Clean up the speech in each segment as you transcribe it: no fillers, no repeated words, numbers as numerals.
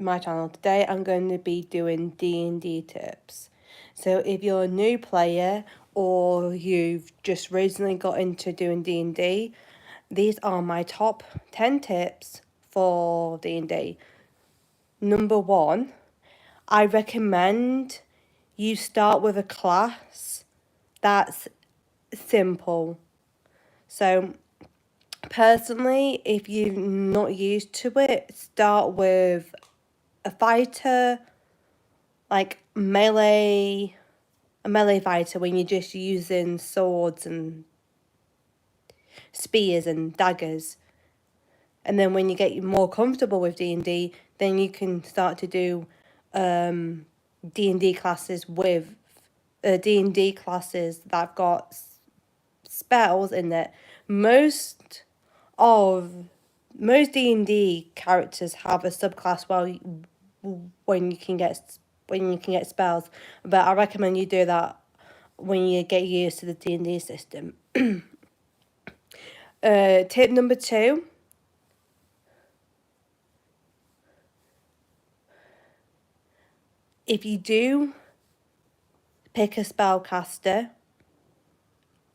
my channel. Today I'm going to be doing D&D tips. So if you're a new player or you've just recently got into doing D&D, these are my top 10 tips for D&D. Number 1, I recommend you start with a class that's simple. So personally, if you're not used to it, start with a fighter, like a melee fighter when you're just using swords and spears and daggers. And then when you get more comfortable with D&D, then you can start to do D&D classes with D&D classes that have got spells in it. Most D&D characters have a subclass when you can get spells, but I recommend you do that when you get used to the D&D system. Tip number 2. If you do pick a spellcaster,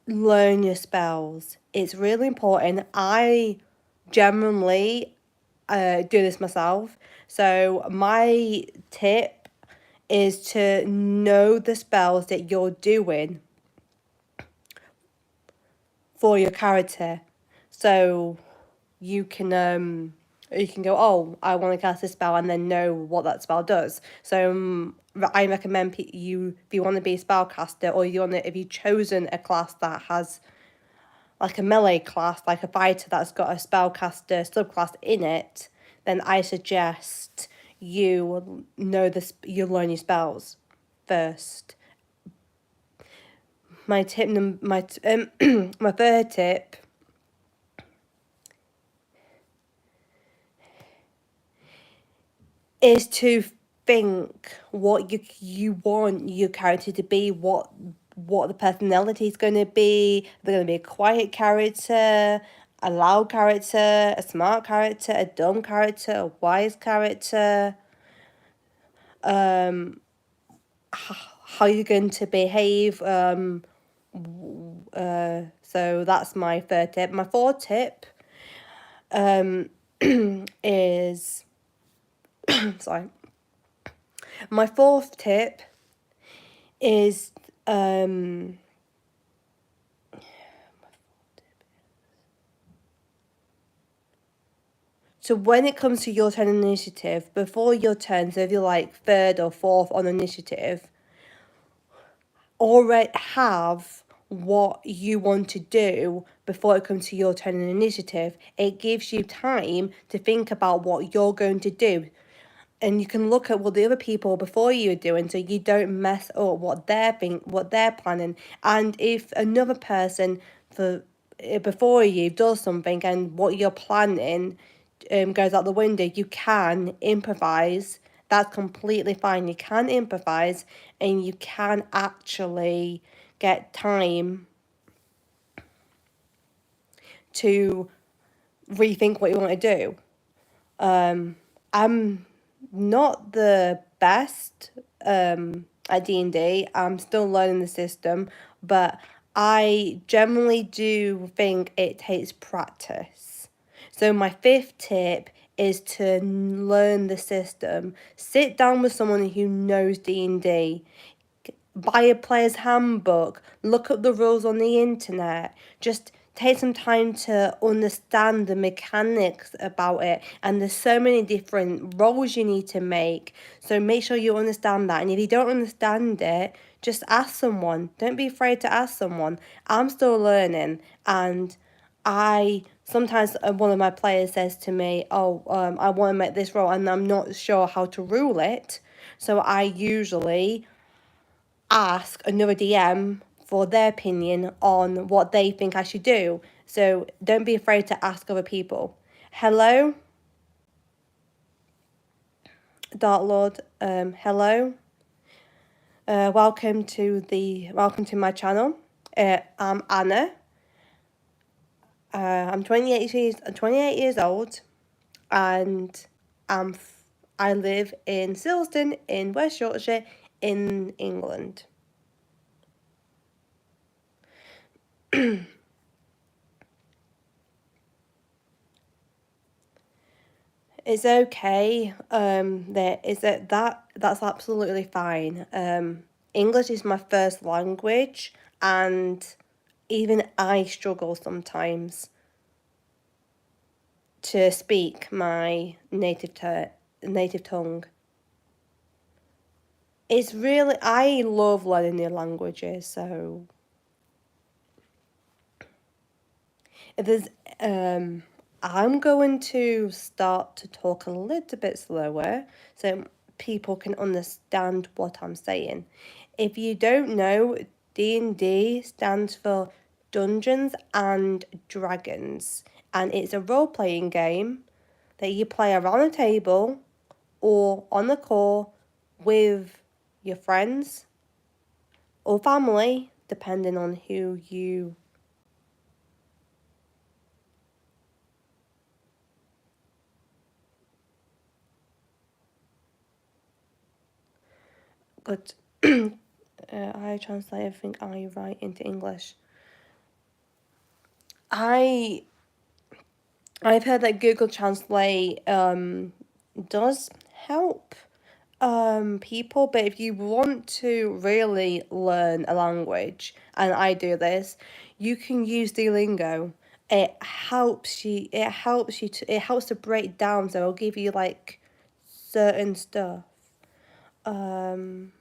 learn your spells. It's really important. I generally do this myself. So my tip is to know the spells that you're doing for your character. So you can go, oh, I want to cast this spell, and then know what that spell does. So I recommend you, if you want to be a spellcaster, or if you've chosen a class that has like a melee class, like a fighter that's got a spellcaster subclass in it, then I suggest you you learn your spells first. My third tip is to think what you want your character to be, what the personality is going to be. They're going to be a quiet character, a loud character, a smart character, a dumb character, a wise character. How you're going to behave. So that's my third tip. My fourth tip is sorry. My fourth tip is so when it comes to your turn initiative, before your turn, so if you're like third or fourth on initiative, already have what you want to do before it comes to your turn in initiative. It gives you time to think about what you're going to do. And you can look at what the other people before you are doing, so you don't mess up what they're planning. And if another person before you does something and what you're planning goes out the window, you can improvise. That's completely fine. You can improvise, and you can actually get time to rethink what you want to do. I'm not the best at D&D. I'm still learning the system, but I generally do think it takes practice. So my fifth tip is to learn the system. Sit down with someone who knows D&D. Buy a player's handbook. Look up the rules on the internet. Just take some time to understand the mechanics about it. And there's so many different roles you need to make. So make sure you understand that. And if you don't understand it, just ask someone. Don't be afraid to ask someone. I'm still learning, and sometimes one of my players says to me, oh, I want to make this role and I'm not sure how to rule it. So I usually ask another DM for their opinion on what they think I should do. So don't be afraid to ask other people. Hello, Dark Lord. Hello. Welcome to my channel. I'm Anna. I'm 28 years old, and I live in Silsden in West Yorkshire in England. It's okay. That's absolutely fine. English is my first language, and even I struggle sometimes to speak my native tongue. It's really I love learning new languages, so if there's I'm going to start to talk a little bit slower so people can understand what I'm saying. If you don't know, D&D stands for Dungeons and Dragons, and it's a role-playing game that you play around a table or on the call with your friends or family, depending on who you. But I translate everything I write into English. I I've heard that Google Translate does help people, but if you want to really learn a language, and I do this, you can use Duolingo. It helps to break down, so it'll give you like certain stuff. Um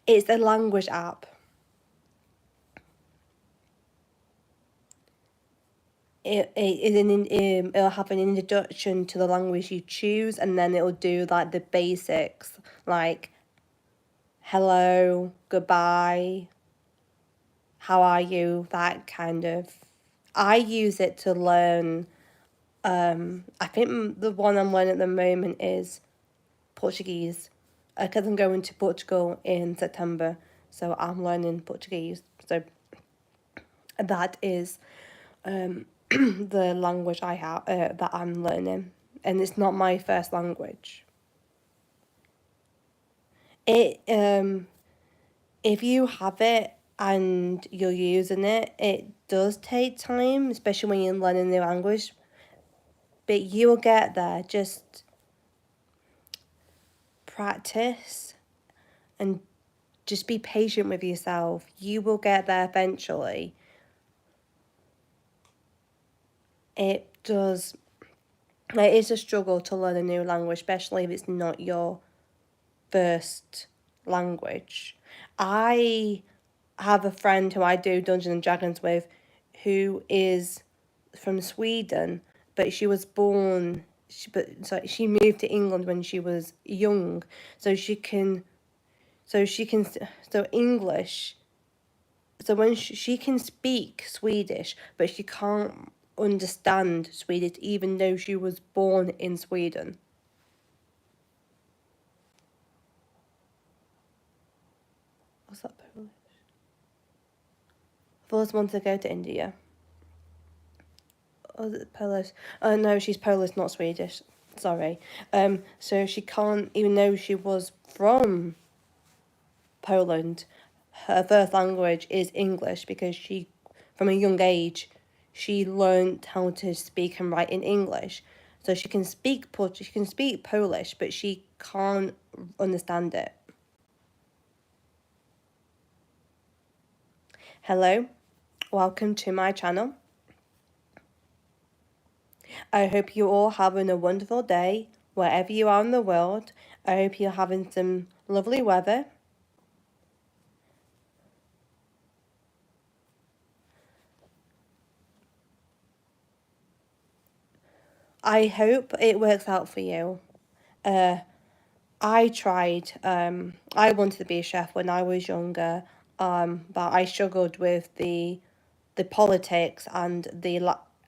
it's a language app. It'll have an introduction to the language you choose, and then it'll do like the basics, like hello, goodbye, how are you, that kind of. I use it to learn. I think the one I'm learning at the moment is Portuguese, because I'm going to Portugal in September, so I'm learning Portuguese. So that is the language I have that I'm learning, and it's not my first language. It if you have it and you're using it, it does take time, especially when you're learning a new language. But you will get there. Just practice and just be patient with yourself. You will get there eventually. It does. It is a struggle to learn a new language, especially if it's not your first language. I have a friend who I do Dungeons and Dragons with who is from Sweden, but she was born she moved to England when she was young, so she can so English, so when she can speak Swedish, but she can't understand Swedish even though she was born in Sweden. What's that, Polish? First one to go to India. Oh, is it Polish? No, she's Polish, not Swedish. Sorry. So she can't, even though she was from Poland, her first language is English because from a young age, she learned how to speak and write in English. So she can speak Polish, but she can't understand it. Hello, welcome to my channel. I hope you all having a wonderful day wherever you are in the world. I hope you're having some lovely weather. I hope it works out for you. I tried. I wanted to be a chef when I was younger, but I struggled with the politics and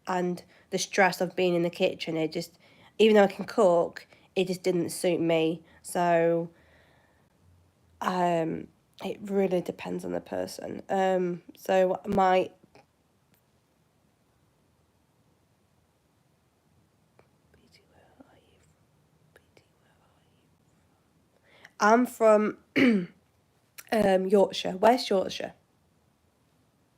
and the stress of being in the kitchen. It just, even though I can cook, it just didn't suit me. So it really depends on the person. So my I'm from Yorkshire, West Yorkshire,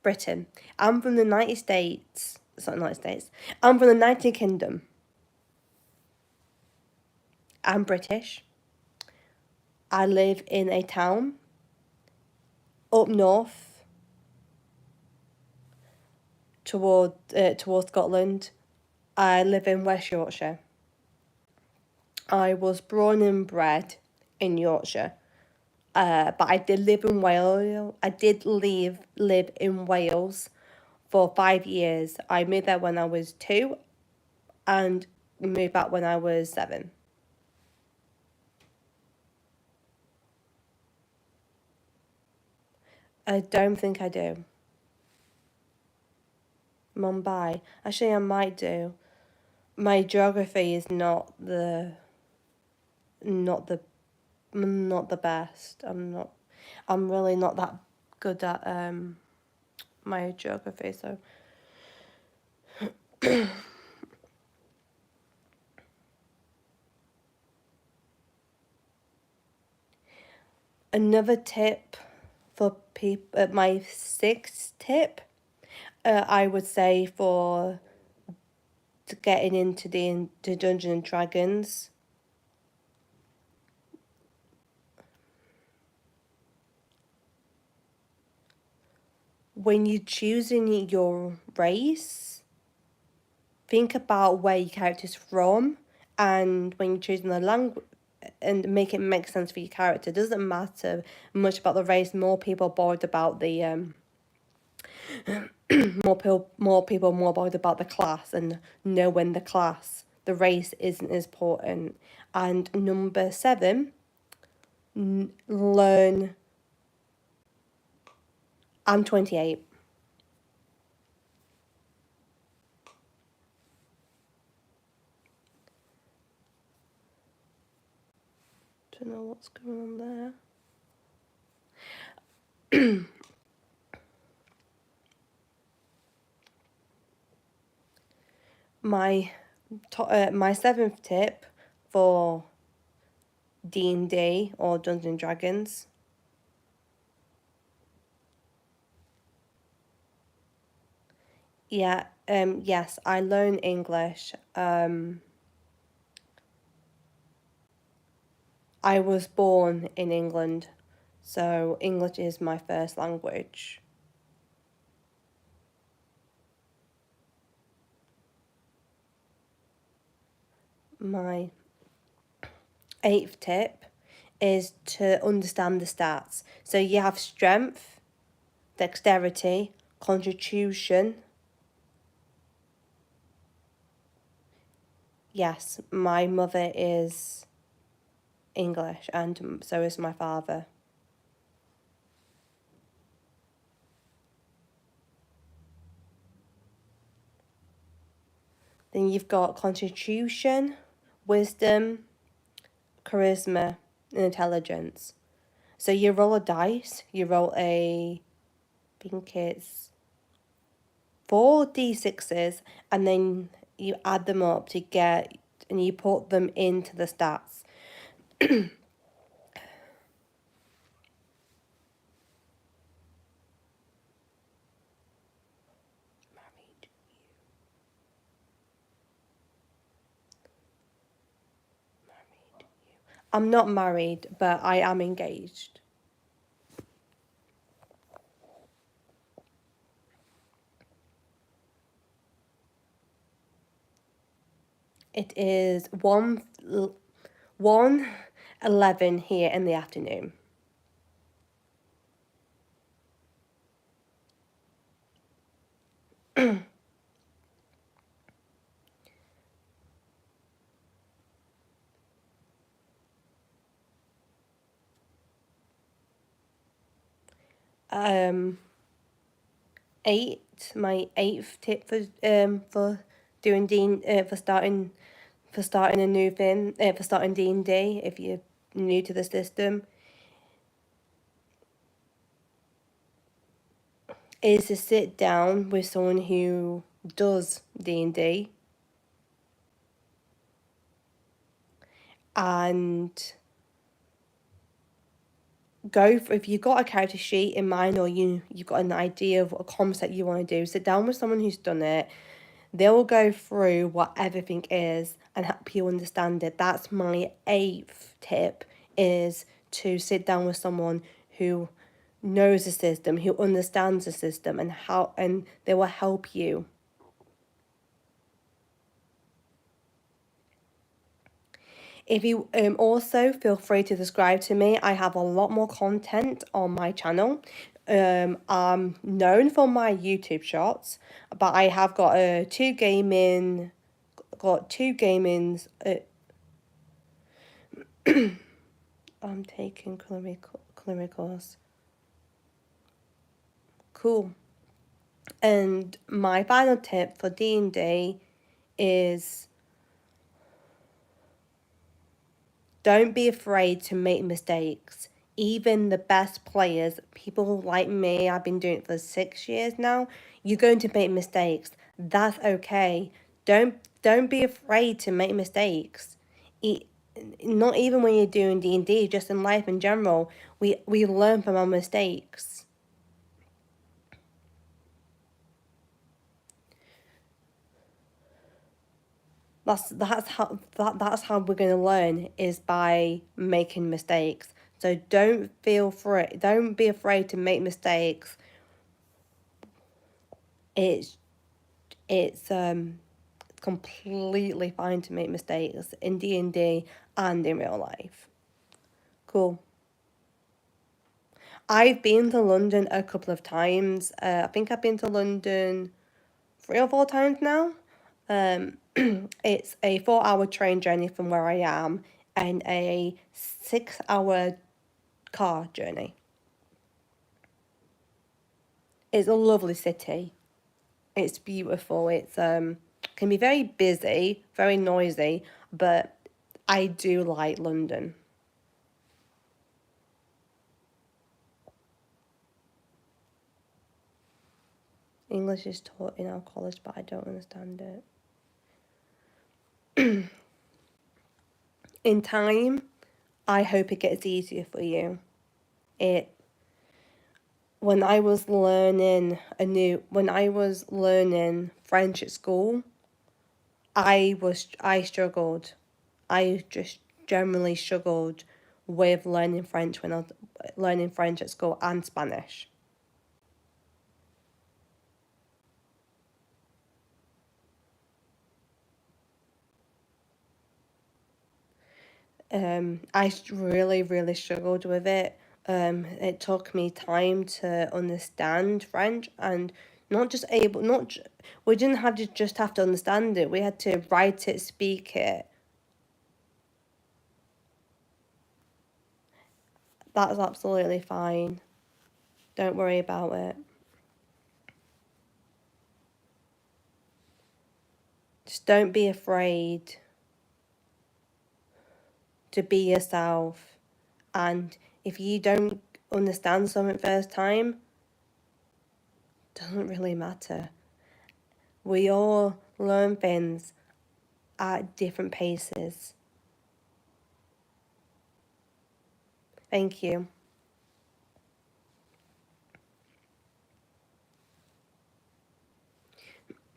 Britain. I'm from the United States. It's not the United States. I'm from the United Kingdom. I'm British. I live in a town up north towards Scotland. I live in West Yorkshire. I was born and bred in Yorkshire, but I did live in Wales. I did live in Wales for 5 years. I moved there when I was 2 and moved back when I was 7. I don't think I do. Mumbai. Actually, I might do. My geography is not the not the best. I'm really not that good at my geography, so another tip for people, my sixth tip, I would say for getting into the Dungeons and Dragons. When you're choosing your race, think about where your character's from, and when you're choosing the language, and make it make sense for your character. It doesn't matter much about the race. More people bothered about the more people more bothered about the class and knowing the race isn't as important. And number 7, learn. I'm 28. Don't know what's going on there. My my 7th tip for D&D or Dungeons and Dragons. Yeah, yes, I learn English. I was born in England, so English is my first language. My 8th tip is to understand the stats. So you have strength, dexterity, constitution. Yes, my mother is English and so is my father. Then you've got constitution, wisdom, charisma, and intelligence. So you roll a dice, you roll I think it's 4d6s, and then you add them up to get, and you put them into the stats. I'm not married, but I am engaged. It is 1:11 here in the afternoon. um 8, my 8th tip for doing for starting a new thing, for starting D&D, if you're new to the system, is to sit down with someone who does D&D and go for, if you've got a character sheet in mind, or you've got an idea of what a concept you want to do, sit down with someone who's done it. They'll go through what everything is and help you understand it. That's my 8th tip, is to sit down with someone who knows the system, who understands the system, and they will help you. If you also feel free to subscribe to me, I have a lot more content on my channel. I'm known for my YouTube shots, but I have got two gamings. I'm taking culinary course. Cool. And my final tip for D&D is, don't be afraid to make mistakes. Even the best players, people like me, I've been doing it for 6 years now, you're going to make mistakes. That's okay. Don't be afraid to make mistakes. Not even when you're doing D&D, just in life in general, we learn from our mistakes. That's how we're going to learn, is by making mistakes. So don't be afraid to make mistakes. It's completely fine to make mistakes in D&D and in real life. Cool. I've been to London a couple of times. I think I've been to London 3 or 4 times now. It's a 4-hour train journey from where I am, and a 6-hour car journey. It's a lovely city. It's beautiful. It's can be very busy, very noisy, but I do like London. English is taught in our college, but I don't understand it. In time, I hope it gets easier for you. When I was learning French at school, I struggled. I just generally struggled with learning French when I was learning French at school, and Spanish. I really, really struggled with it. It took me time to understand French, and not just able, not we didn't have to just have to understand it. We had to write it, speak it. That's absolutely fine. Don't worry about it. Just don't be afraid to be yourself. And if you don't understand something first time, doesn't really matter. We all learn things at different paces. Thank you.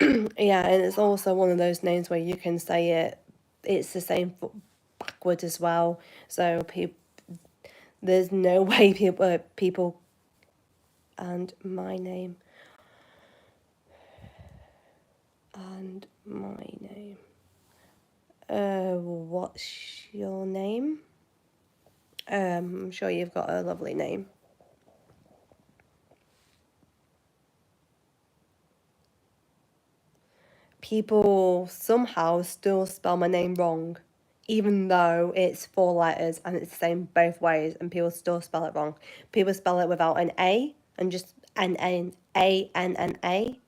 Yeah, and it's also one of those names where you can say it's the same backward as well. So there's no way people, and my name, and my name. What's your name? I'm sure you've got a lovely name. People somehow still spell my name wrong, even though it's 4 letters and it's the same both ways, and people still spell it wrong. People spell it without an A and just an A and an A.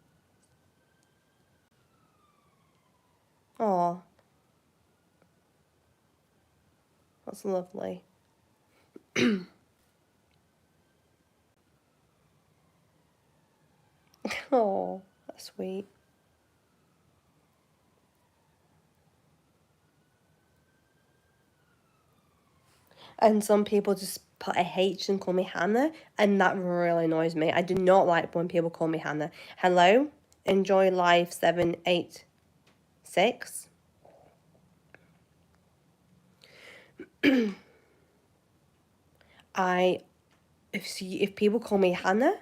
Oh, that's lovely. Oh, that's sweet. And some people just put a H and call me Hannah, and that really annoys me. I do not like when people call me Hannah. Hello, enjoy life 786. If people call me Hannah,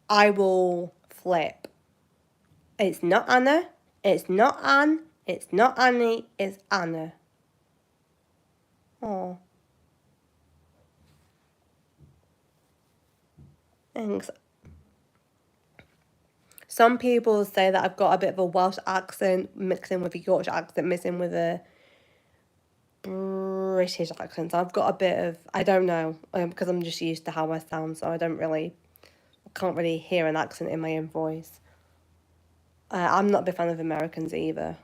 I will flip. It's not Anna. It's not Anne. It's not Annie. It's Anna. Oh, thanks. Some people say that I've got a bit of a Welsh accent mixing with a Yorkshire accent, mixing with a British accent. So I've got a bit of, I don't know, because I'm just used to how I sound, so I can't really hear an accent in my own voice. I'm not a big fan of Americans either.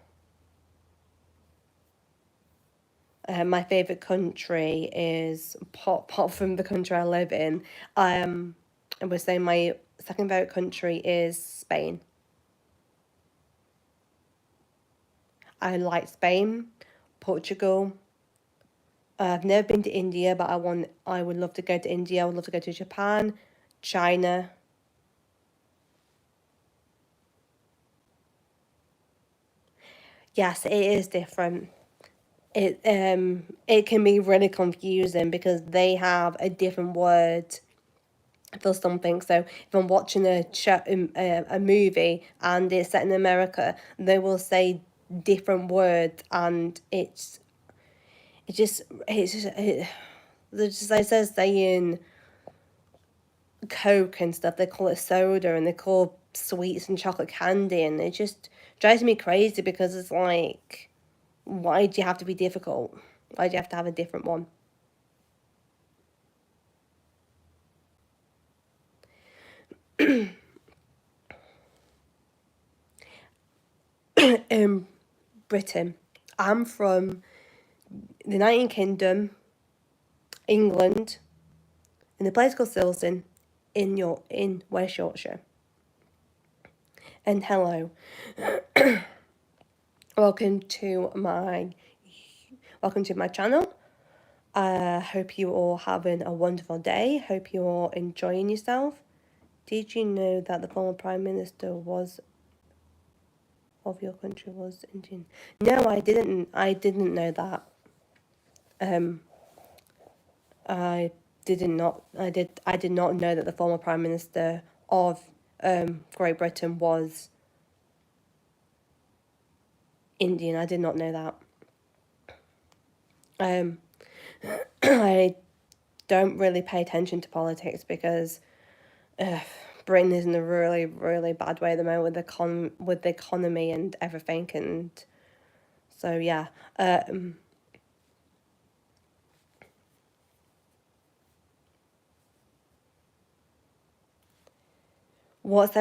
My favourite country is, apart from the country I live in, I would say my second favourite country is Spain. I like Spain, Portugal. I've never been to India, but I would love to go to India. I would love to go to Japan, China. Yes, it is different. It can be really confusing because they have a different word for something. So if I'm watching a movie and it's set in America, they will say different words, and they're just like saying Coke and stuff. They call it soda, and they call sweets and chocolate candy, and it just drives me crazy because it's like, why do you have to be difficult? Why do you have to have a different one? In Britain, I'm from the United Kingdom, England, in a place called Silsden, in West Yorkshire. And hello, welcome to my channel. I hope you all having a wonderful day. Hope you all enjoying yourself. Did you know that the former Prime Minister of your country was Indian? No, I didn't. I didn't know that. I I did not know that the former Prime Minister of Great Britain was Indian. I did not know that. I don't really pay attention to politics because Britain is in a really, really bad way at the moment with the economy and everything, and so yeah. What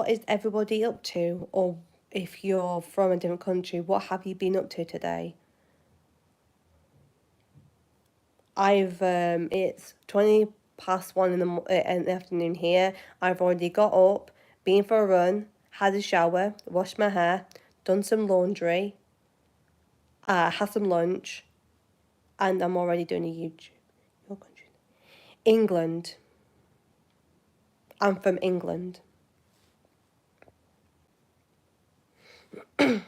is everybody up to? Or if you're from a different country, what have you been up to today? It's 20 past 1 in the afternoon here. I've already got up, been for a run, had a shower, washed my hair, done some laundry, had some lunch, and I'm already doing a YouTube. Your country. England. I'm from England. So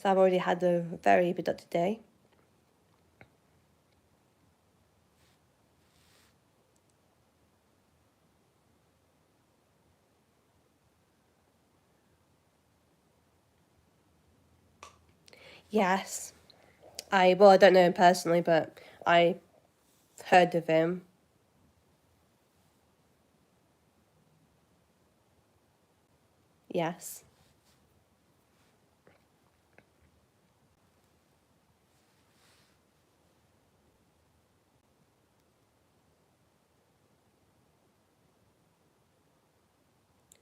I've already had a very productive day. Yes. I don't know him personally, but I heard of him. Yes.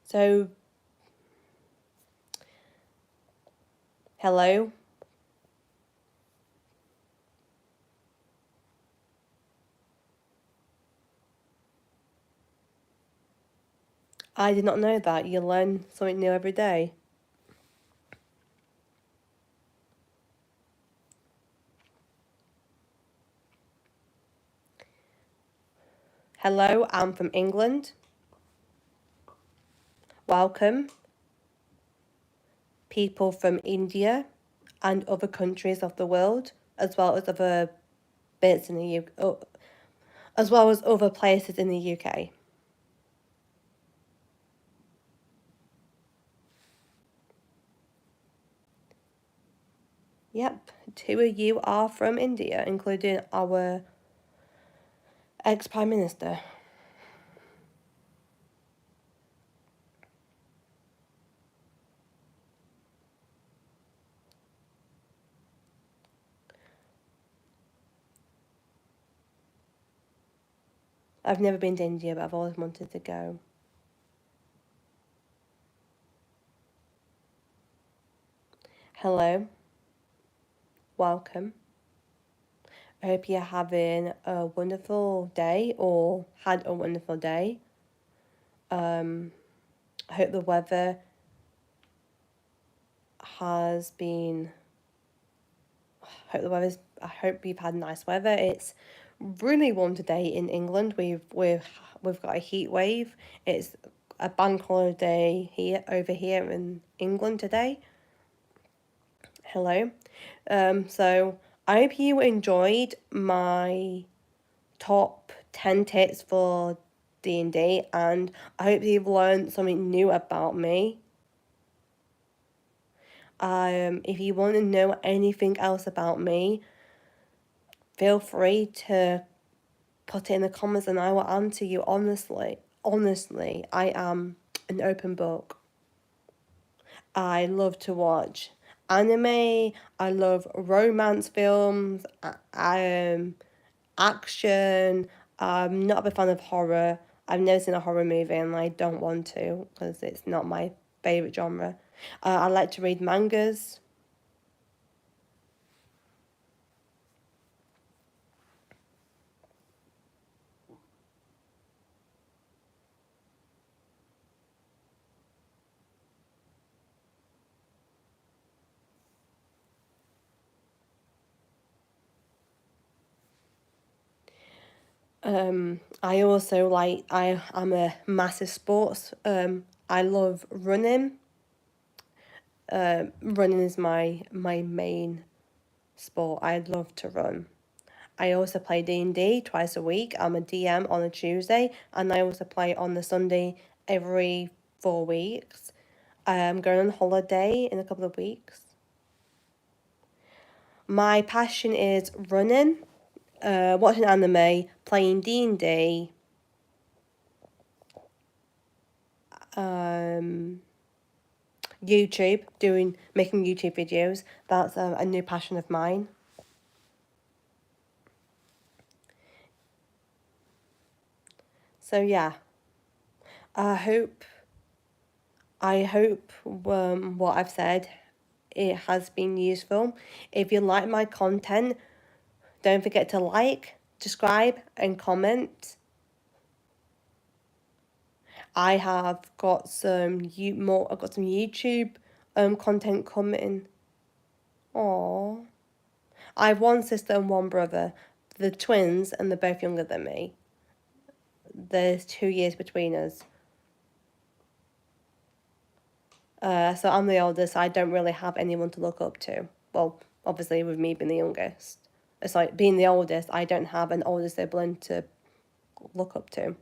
So, hello. I did not know that. You learn something new every day. Hello, I'm from England. Welcome, people from India and other countries of the world, as well as other bits in the UK, as well as other places in the UK. Yep, two of you are from India, including our ex-Prime Minister. I've never been to India, but I've always wanted to go. Hello, welcome. I hope you're having a wonderful day or had a wonderful day. I hope the weather has been. I hope you've had nice weather. It's really warm today in England. We've got a heat wave. It's a bank holiday over here in England today. Hello. So I hope you enjoyed my top 10 tips for D&D, and I hope you've learned something new about me. If you want to know anything else about me, feel free to put it in the comments and I will answer you honestly. Honestly, I am an open book. I love to watch anime. I love romance films. Action. I'm not a big fan of horror. I've never seen a horror movie and I don't want to because it's not my favourite genre. I like to read mangas. I also I'm a massive sports. I love running. Running is my main sport. I love to run. I also play D&D twice a week. I'm a DM on a Tuesday, and I also play on the Sunday every 4 weeks. I'm going on holiday in a couple of weeks. My passion is running, watching anime, playing D&D, YouTube, making YouTube videos. That's a new passion of mine. So yeah, I hope what I've said it has been useful. If you like my content, don't forget to like, subscribe, and comment. I have got I've got some YouTube content coming. Aww. I have one sister and one brother. The twins, and they're both younger than me. There's 2 years between us. So I'm the oldest. I don't really have anyone to look up to. Well, obviously with me being the youngest. It's like being the oldest, I don't have an older sibling to look up to.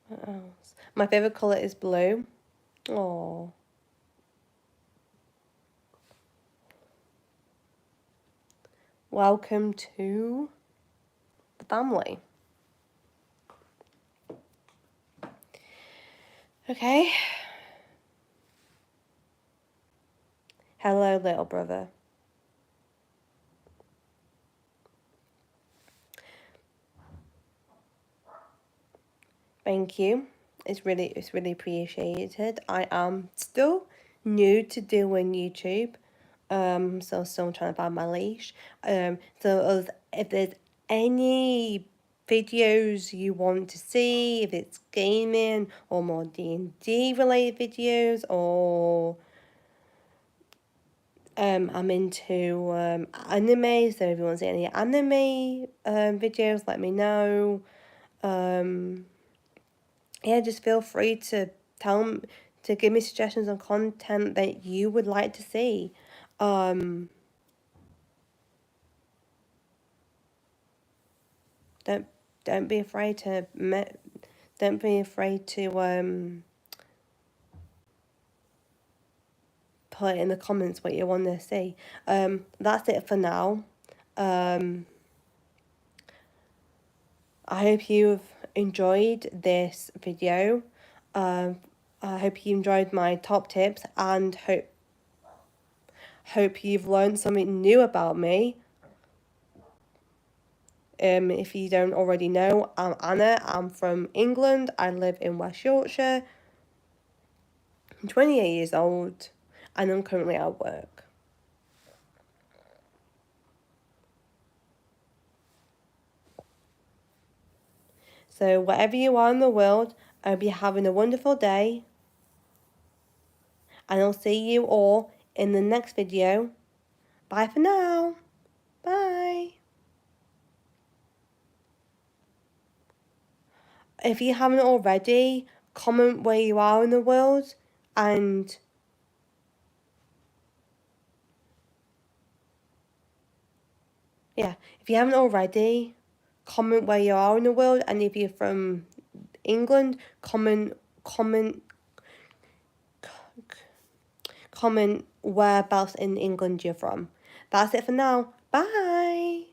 What else? My favourite colour is blue. Oh. Welcome to the family. Okay. Hello, little brother. Thank you. It's really appreciated. I am still new to doing YouTube. So still trying to find my leash. So if there's anything videos you want to see, if it's gaming or more D&D related videos, or I'm into anime, so if you want to see any anime videos, let me know. Yeah, just feel free to give me suggestions on content that you would like to see. Don't be afraid to put in the comments what you want to see. That's it for now. I hope you've enjoyed this video. I hope you enjoyed my top tips, and hope you've learned something new about me. If you don't already know, I'm Anna. I'm from England. I live in West Yorkshire. I'm 28 years old, and I'm currently at work. So wherever you are in the world, I hope you're having a wonderful day. And I'll see you all in the next video. Bye for now. Bye. If you haven't already, comment where you are in the world, and yeah, if you haven't already, comment where you are in the world, and if you're from England, comment whereabouts in England you're from. That's it for now. Bye.